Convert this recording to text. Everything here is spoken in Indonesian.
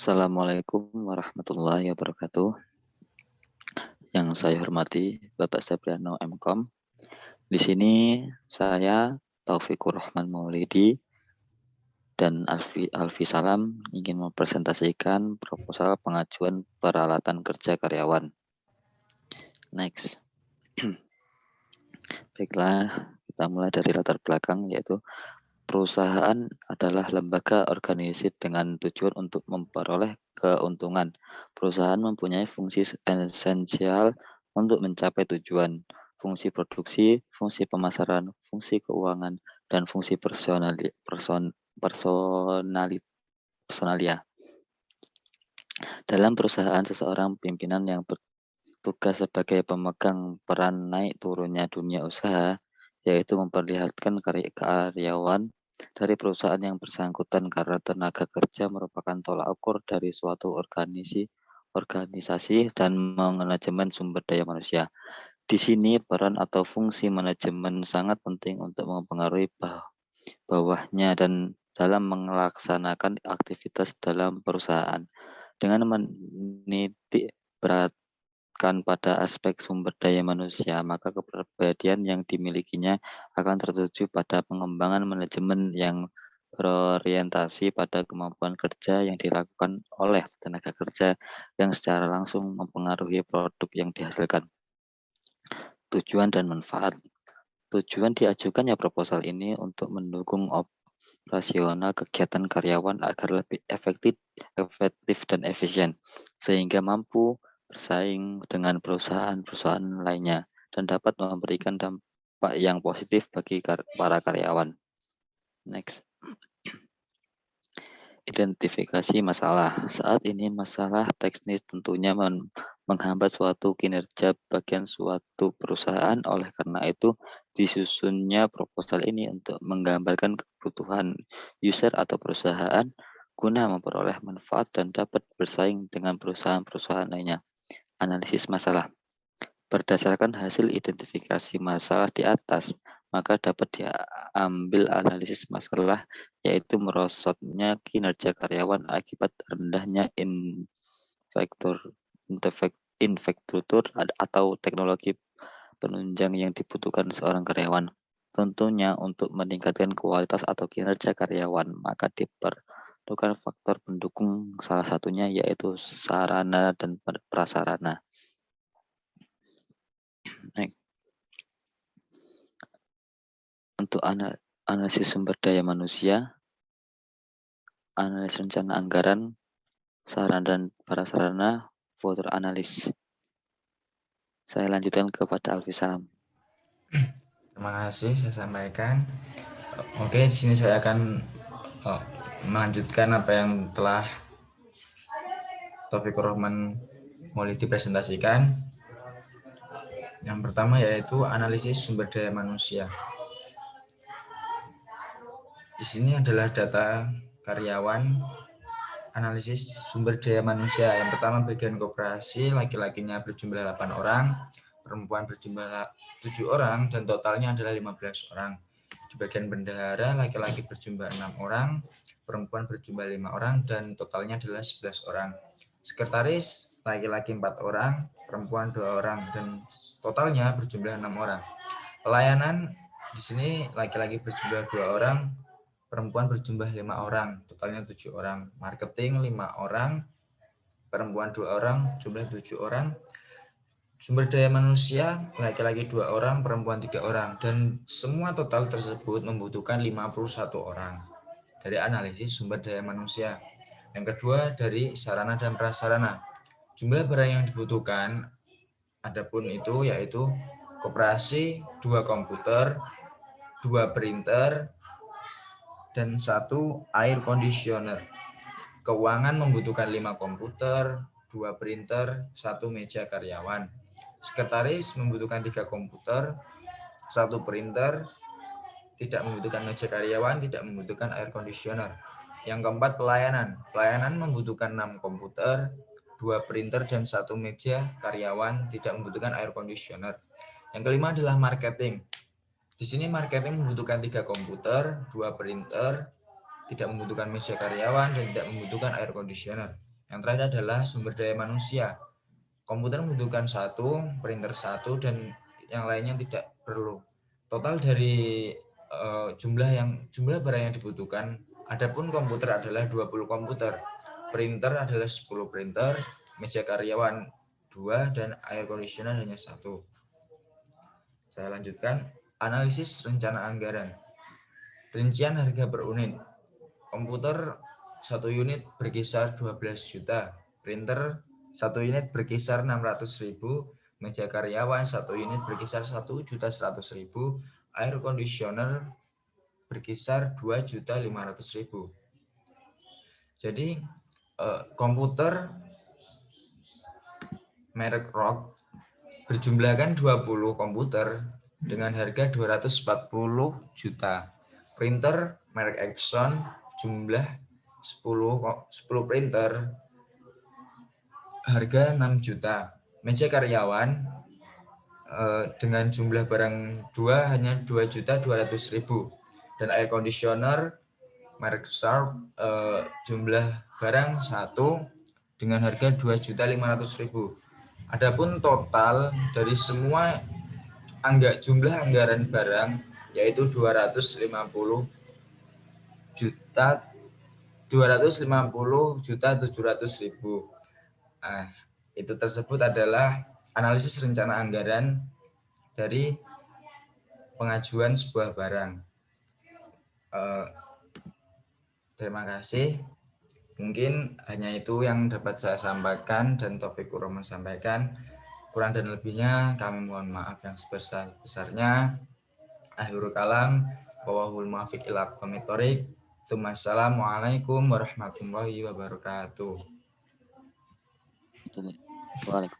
Assalamualaikum warahmatullahi wabarakatuh. Yang saya hormati Bapak Sepriano MKom. Di sini saya Taufikur Rahman Maulidi dan Alfi Salam ingin mempresentasikan proposal pengajuan peralatan kerja karyawan. Next. Baiklah, kita mulai dari latar belakang, yaitu perusahaan adalah lembaga organisasi dengan tujuan untuk memperoleh keuntungan. Perusahaan mempunyai fungsi esensial untuk mencapai tujuan, fungsi produksi, fungsi pemasaran, fungsi keuangan, dan fungsi personalia. Dalam perusahaan, seseorang pimpinan yang bertugas sebagai pemegang peran naik turunnya dunia usaha, yaitu memperlihatkan karyawan dari perusahaan yang bersangkutan karena tenaga kerja merupakan tolak ukur dari suatu organisasi dan manajemen sumber daya manusia. Di sini peran atau fungsi manajemen sangat penting untuk mempengaruhi bawahnya dan dalam melaksanakan aktivitas dalam perusahaan. Dengan menitik beratkan pada aspek sumber daya manusia, maka kepribadian yang dimilikinya akan tertuju pada pengembangan manajemen yang berorientasi pada kemampuan kerja yang dilakukan oleh tenaga kerja yang secara langsung mempengaruhi produk yang dihasilkan. Tujuan dan manfaat. Tujuan diajukannya proposal ini untuk mendukung operasional kegiatan karyawan agar lebih efektif dan efisien, sehingga mampu bersaing dengan perusahaan-perusahaan lainnya dan dapat memberikan dampak yang positif bagi para karyawan. Next. Identifikasi masalah. Saat ini masalah teknis tentunya menghambat suatu kinerja bagian suatu perusahaan. Oleh karena itu, disusunnya proposal ini untuk menggambarkan kebutuhan user atau perusahaan guna memperoleh manfaat dan dapat bersaing dengan perusahaan-perusahaan lainnya. Analisis masalah. Berdasarkan hasil identifikasi masalah di atas, maka dapat diambil analisis masalah, yaitu merosotnya kinerja karyawan akibat rendahnya infrastruktur atau teknologi penunjang yang dibutuhkan seorang karyawan. Tentunya untuk meningkatkan kualitas atau kinerja karyawan, maka diperlukan faktor pendukung, salah satunya yaitu sarana dan prasarana. Next. Untuk analisis sumber daya manusia, analisis rencana anggaran, sarana dan prasarana, voter analis. Saya lanjutkan kepada Alfi Salam. Terima kasih saya sampaikan. Oke, di sini saya akan melanjutkan apa yang telah Taufikur Rahman Maulidi presentasikan. Yang pertama yaitu analisis sumber daya manusia. Di sini adalah data karyawan, analisis sumber daya manusia. Yang pertama bagian koperasi, laki-lakinya berjumlah 8 orang, perempuan berjumlah 7 orang, dan totalnya adalah 15 orang. Di bagian bendahara, laki-laki berjumlah 6 orang, perempuan berjumlah 5 orang, dan totalnya adalah 11 orang. Sekretaris, laki-laki 4 orang, perempuan 2 orang, dan totalnya berjumlah 6 orang. Pelayanan, di sini laki-laki berjumlah 2 orang, perempuan berjumlah 5 orang, totalnya 7 orang. Marketing 5 orang, perempuan 2 orang, jumlah 7 orang. Sumber daya manusia, laki-laki 2 orang, perempuan 3 orang. Dan semua total tersebut membutuhkan 51 orang. Dari analisis sumber daya manusia. Yang kedua, dari sarana dan prasarana. Jumlah barang yang dibutuhkan, adapun itu yaitu koperasi, 2 komputer, 2 printer, dan 1 air conditioner. Keuangan membutuhkan 5 komputer, 2 printer, 1 meja karyawan. Sekretaris membutuhkan 3 komputer, 1 printer, tidak membutuhkan meja karyawan, tidak membutuhkan air conditioner. Yang keempat, pelayanan. Pelayanan membutuhkan 6 komputer, 2 printer, dan 1 meja karyawan, tidak membutuhkan air conditioner. Yang kelima adalah marketing. Di sini marketing membutuhkan 3 komputer, 2 printer, tidak membutuhkan meja karyawan, dan tidak membutuhkan air conditioner. Yang terakhir adalah sumber daya manusia. Komputer membutuhkan satu, printer satu, dan yang lainnya tidak perlu. Total dari jumlah barang yang dibutuhkan, adapun komputer adalah 20 komputer, printer adalah 10 printer, meja karyawan 2, dan air conditioner hanya 1. Saya lanjutkan, analisis rencana anggaran. Rincian harga per unit. Komputer 1 unit berkisar 12 juta, printer 1 unit berkisar 600.000, meja karyawan 1 unit berkisar 1.100.000, air conditioner berkisar 2.500.000. Jadi komputer merek ROG berjumlahkan 20 komputer dengan harga 240 juta. Printer merek Epson jumlah 10 printer harga 6 juta. Meja karyawan dengan jumlah barang 2 hanya 2.200.000, dan air conditioner merek Sharp jumlah barang 1 dengan harga 2.500.000. Adapun total dari semua jumlah anggaran barang yaitu 250 juta 700.000. Itu tersebut adalah analisis rencana anggaran dari pengajuan sebuah barang. Terima kasih. Mungkin hanya itu yang dapat saya sampaikan dan Taufik Kuroma sampaikan. Kurang dan lebihnya kami mohon maaf yang sebesar-besarnya. Akhirul kalam, wallahul muwaffiq ila aqwamit thoriq. Assalamualaikum warahmatullahi wabarakatuh. Waalaikumsalam.